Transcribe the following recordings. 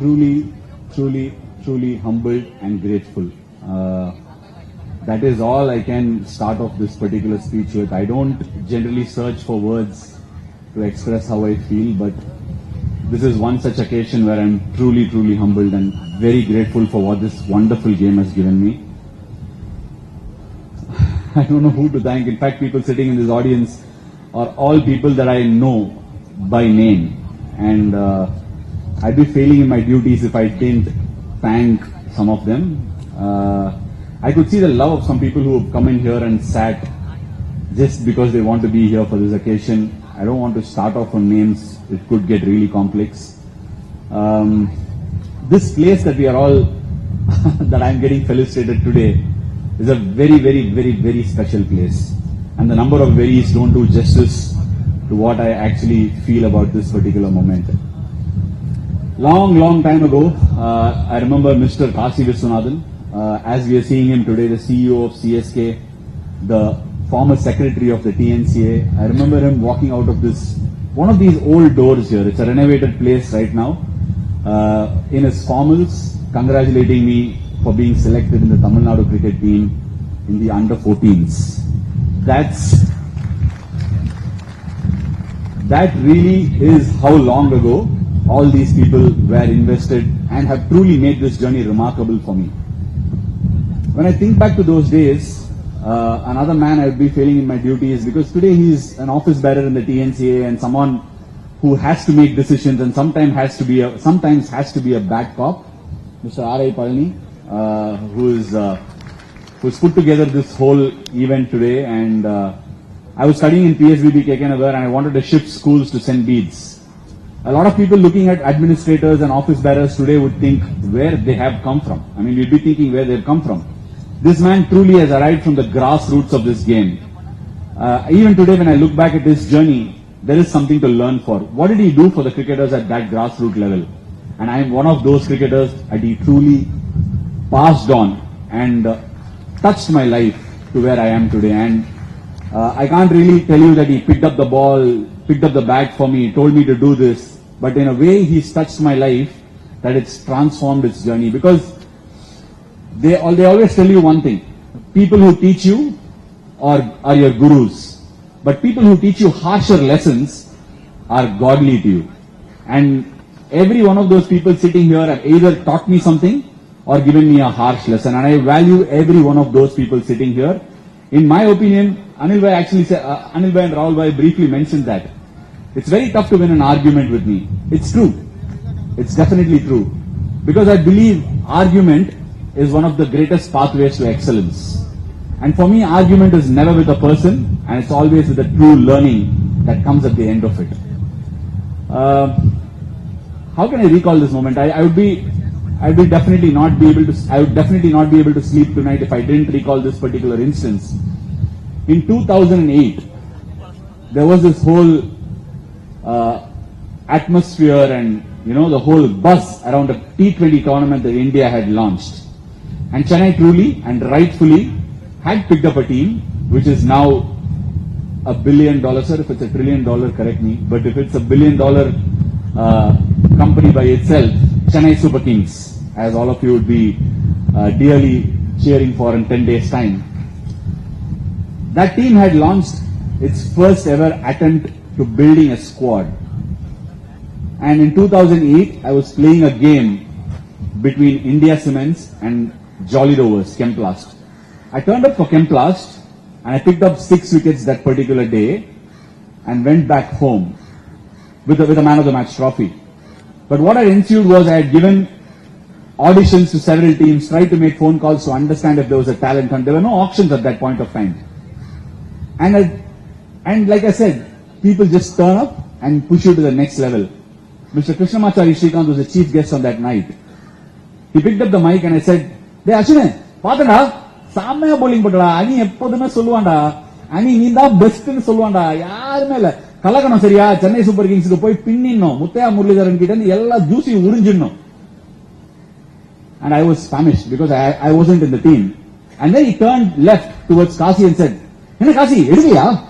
truly humbled and grateful. That is all I can start off this particular speech with. I don't generally search for words to express how I feel, but this is one such occasion where I'm truly humbled and very grateful for what this wonderful game has given me. I don't know who to thank. In fact, people sitting in this audience are all people that I know by name. And I'd be failing in my duties if I didn't thank some of them. I could see the love of some people who have come in here and sat just because they want to be here for this occasion. I don't want to start off on names. It could get really complex. This place that we are all, that I'm getting felicitated today, is a very special place. And the number of veries don't do justice to what I actually feel about this particular moment. Long time ago, I remember Mr. Kasi Viswanathan, as we are seeing him today, the CEO of CSK, the former secretary of the TNCA. I remember him walking out of one of these old doors here. It's a renovated place right now. In his formals, congratulating me for being selected in the Tamilnadu cricket team in the under-14s. That really is how long ago all these people were invested and have truly made this journey remarkable for me. When I think back to those days, another man I would be failing in my duties, because today he's an office bearer in the TNCA and someone who has to make decisions and sometimes has to be a bad cop, Mr. R.I. Palani, who's put together this whole event today. And I was studying in PSBB Kekanagar and I wanted to shift schools to St. Bede's. A lot of people looking at administrators and office bearers today would think where they have come from. I mean, we'd be thinking where they've come from. This man truly has arrived from the grassroots of this game. Even today, when I look back at his journey, there is something to learn for. What did he do for the cricketers at that grassroots level? And I am one of those cricketers that he truly passed on and touched my life to where I am today. And I can't really tell you that he picked up the ball, picked up the bat for me, told me to do this. But in a way, he's touched my life that it's transformed its journey. Because they always tell you one thing. People who teach you are your gurus. But people who teach you harsher lessons are godly to you. And every one of those people sitting here have either taught me something or given me a harsh lesson. And I value every one of those people sitting here. In my opinion, Anil Bhai and Rahul Bhai briefly mentioned that. It's very tough to win an argument with me. It's true. It's definitely true. Because I believe argument is one of the greatest pathways to excellence. And for me, argument is never with a person, and it's always with the true learning that comes at the end of it. How can I recall this moment? I would definitely not be able to sleep tonight if I didn't recall this particular instance. In 2008, there was this whole atmosphere and the whole buzz around a T20 tournament that India had launched. And Chennai truly and rightfully had picked up a team which is now $1 billion. Sir, if it's $1 trillion, correct me. But if it's $1 billion company by itself, Chennai Super Kings, as all of you would be dearly cheering for in 10 days' time. That team had launched its first ever attempt to building a squad. And in 2008, I was playing a game between India Cements and Jolly Rovers, Chemplast. I turned up for Chemplast and I picked up 6 wickets that particular day and went back home with a man of the match trophy. But what had ensued was I had given auditions to several teams, tried to make phone calls to understand if there was a talent hunt. There were no auctions at that point of time. And like I said, people just turn up and push you to the next level. Mr. Krishnamachari Srikanth was the chief guest on that night. He picked up the mic and I said, "Hey Ashwin, paatha sammaya bowling pottala, ani eppodume solluvanda, ani nee da best nu solluvanda, yarume illa, kalakano seriya, Chennai Super Kings ku poi pinninno, Muthaiya Muralidharan kitta ella juicy urinjinno." And I was famished because I wasn't in the team. And then he turned left towards Kasi and said, "Enna Kasi, edukliya?"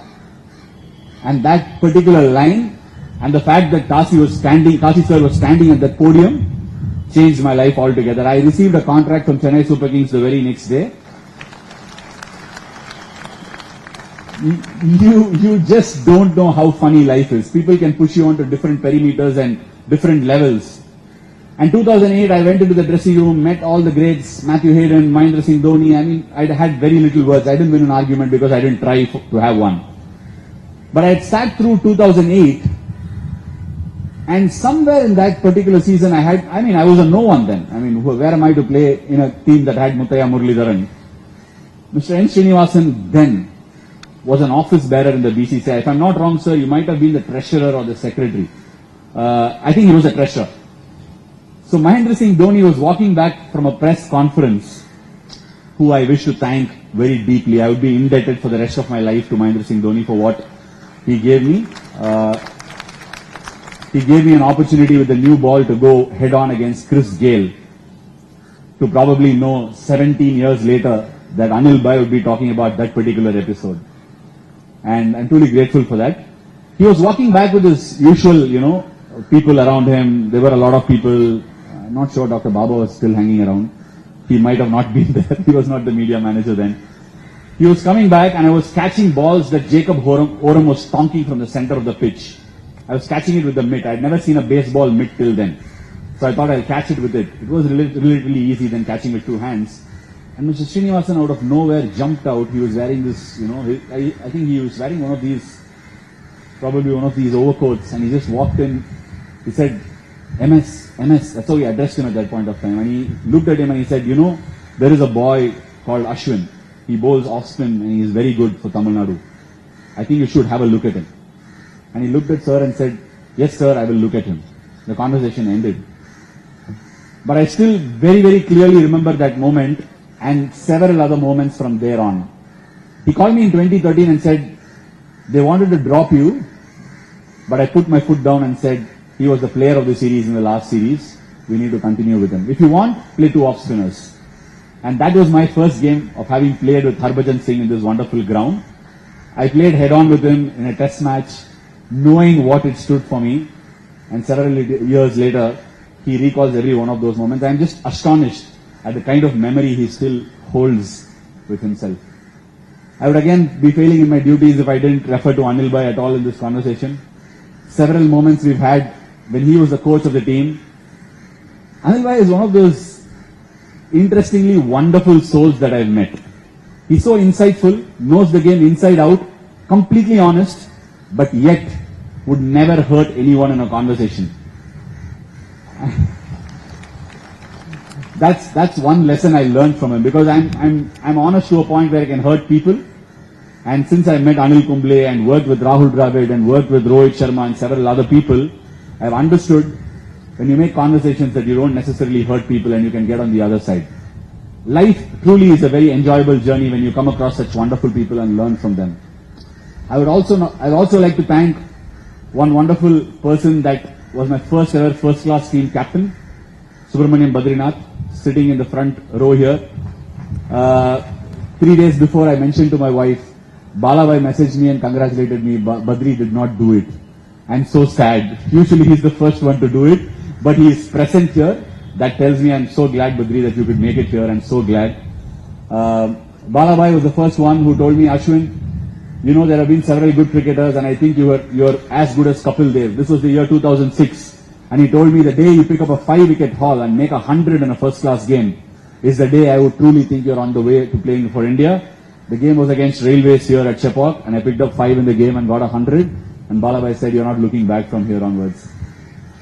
And that particular line and the fact that Kasi sir was standing at that podium changed my life altogether. I received a contract from Chennai Super Kings the very next day. You just don't know how funny life is. People can push you onto different perimeters and different levels. And 2008, I went into the dressing room, met all the greats, Matthew Hayden, Mahendra Singh Dhoni. I mean, I had very little words. I didn't win an argument because I didn't try to have one. But I had sat through 2008, and somewhere in that particular season, I was a no one then. I mean, where am I to play in a team that had Muthaiya Muralidharan? Mr. N. Srinivasan then was an office bearer in the BCCI. If I'm not wrong, sir, you might have been the treasurer or the secretary. I think he was a treasurer. So Mahendra Singh Dhoni was walking back from a press conference, who I wish to thank very deeply. I would be indebted for the rest of my life to Mahendra Singh Dhoni for what he gave me. He gave me an opportunity with the new ball to go head on against Chris Gale, to probably know 17 years later that Anil Bhai would be talking about that particular episode. And I'm truly grateful for that. He was walking back with his usual, people around him. There were a lot of people. I'm not sure Dr. Baba was still hanging around. He might have not been there. He was not the media manager then. He was coming back, and I was catching balls that Jacob Oram was stonking from the center of the pitch. I was catching it with the mitt. I had never seen a baseball mitt till then. So I thought I'll catch it with it. It was relatively easy than catching with two hands. And Mr. Srinivasan out of nowhere jumped out. He was wearing this, I think he was wearing probably one of these overcoats, and he just walked in. He said, MS, that's how he addressed him at that point of time. And he looked at him and he said, there is a boy called Ashwin. He bowls off spin and he is very good for Tamilnadu. I think you should have a look at him. And he looked at sir and said, yes sir, I will look at him. The conversation ended. But I still very, very clearly remember that moment and several other moments from there on. He called me in 2013 and said, they wanted to drop you, but I put my foot down and said, he was the player of the series in the last series. We need to continue with him. If you want, play two off spinners. And that was my first game of having played with Harbhajan Singh in this wonderful ground. I played head on with him in a test match, knowing what it stood for me. And several years later, he recalls every one of those moments. I'm just astonished at the kind of memory he still holds with himself. I would again be failing in my duties if I didn't refer to Anil Bhai at all in this conversation. Several moments we've had when he was the coach of the team. Anil Bhai is one of those interestingly wonderful souls that I've met. He's so insightful, knows the game inside out, completely honest, but yet would never hurt anyone in a conversation. That's one lesson I learned from him, because I'm honest to a point where I can hurt people. And since I met Anil Kumble and worked with Rahul Dravid and worked with Rohit Sharma and several other people, I've understood when you make conversations that you don't necessarily hurt people and you can get on the other side. Life truly is a very enjoyable journey when you come across such wonderful people and learn from them. I'd also like to thank one wonderful person that was my first ever first class team captain, Subramaniam Badrinath, sitting in the front row here. 3 days before, I mentioned to my wife, Balabhai messaged me and congratulated me, Badri did not do it. I'm so sad. Usually he's the first one to do it, but he is present here. That tells me I'm so glad, Badri, that you could make it here. I'm so glad. Balabhai was the first one who told me, Ashwin, there have been several good cricketers, and I think you're as good as Kapil Dev. This was the year 2006. And he told me the day you pick up a 5-wicket haul and make 100 in a first-class game is the day I would truly think you're on the way to playing for India. The game was against Railways here at Chepauk, and I picked up 5 in the game and got 100. And Balabhai said, you're not looking back from here onwards.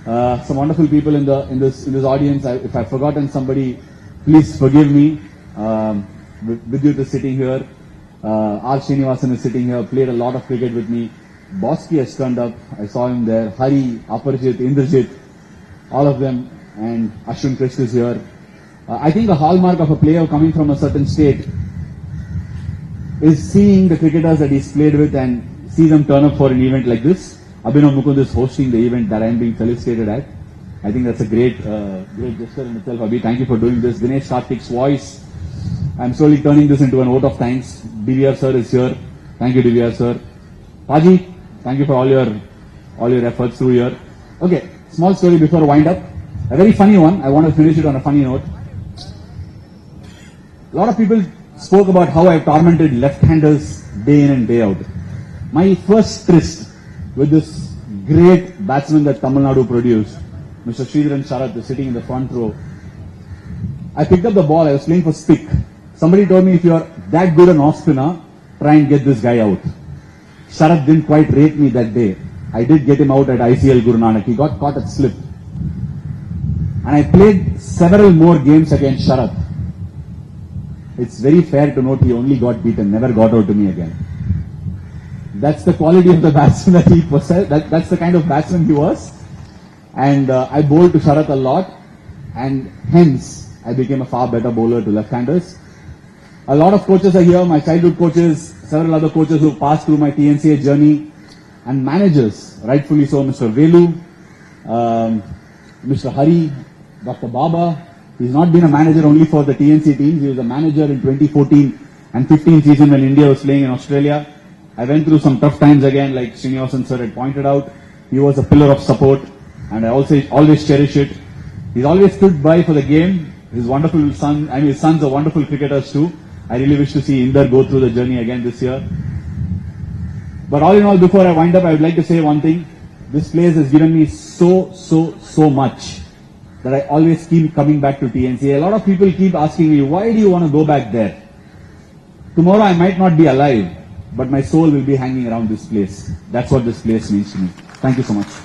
Some wonderful people in this audience. If I've forgotten somebody, please forgive me. Vidyut is sitting here. R. Srinivasan is sitting here. Played a lot of cricket with me. Bosky has turned up. I saw him there. Hari, Aparjit, Indrajit, all of them. And Ashwin Krishna is here. I think a hallmark of a player coming from a certain state is seeing the cricketers that he's played with and see them turn up for an event like this. Abhinav Mukund is hosting the event that I am being felicitated at. I think that's a great gesture in itself. Abhi, thank you for doing this. Dinesh Karthik's voice. I'm slowly turning this into an vote of thanks. DVR sir is here. Thank you, DVR sir. Paji, thank you for all your efforts through here. Okay, small story before wind up. A very funny one. I want to finish it on a funny note. A lot of people spoke about how I tormented left-handers day in and day out. My first tryst with this great batsman that Tamilnadu produced, Mr. Sridharan Sharath, is sitting in the front row. I picked up the ball. I was playing for stick. Somebody told me, if you are that good an off spinner, try and get this guy out. Sharath didn't quite rate me that day. I did get him out at ICL Guru Nanak. He got caught at slip. And I played several more games against Sharath. It's very fair to note he only got beaten, never got out to me again. That's the quality of the batsman that he possessed. That's the kind of batsman he was. And I bowled to Sharath a lot. And hence, I became a far better bowler to left-handers. A lot of coaches are here, my childhood coaches, several other coaches who passed through my TNCA journey, and managers, rightfully so, Mr. Velu, Mr. Hari, Dr. Baba. He's not been a manager only for the TNC teams. He was a manager in 2014 and 15 season when India was playing in Australia. I went through some tough times again, like Srinivasan sir had pointed out. He was a pillar of support, and I also always cherish it. He's always stood by for the game. His wonderful son, his sons are wonderful cricketers too. I really wish to see Inder go through the journey again this year. But all in all, before I wind up, I would like to say one thing. This place has given me so much that I always keep coming back to TNC. A lot of people keep asking me, why do you want to go back there? Tomorrow I might not be alive, but my soul will be hanging around this place. That's what this place means to me. Thank you so much.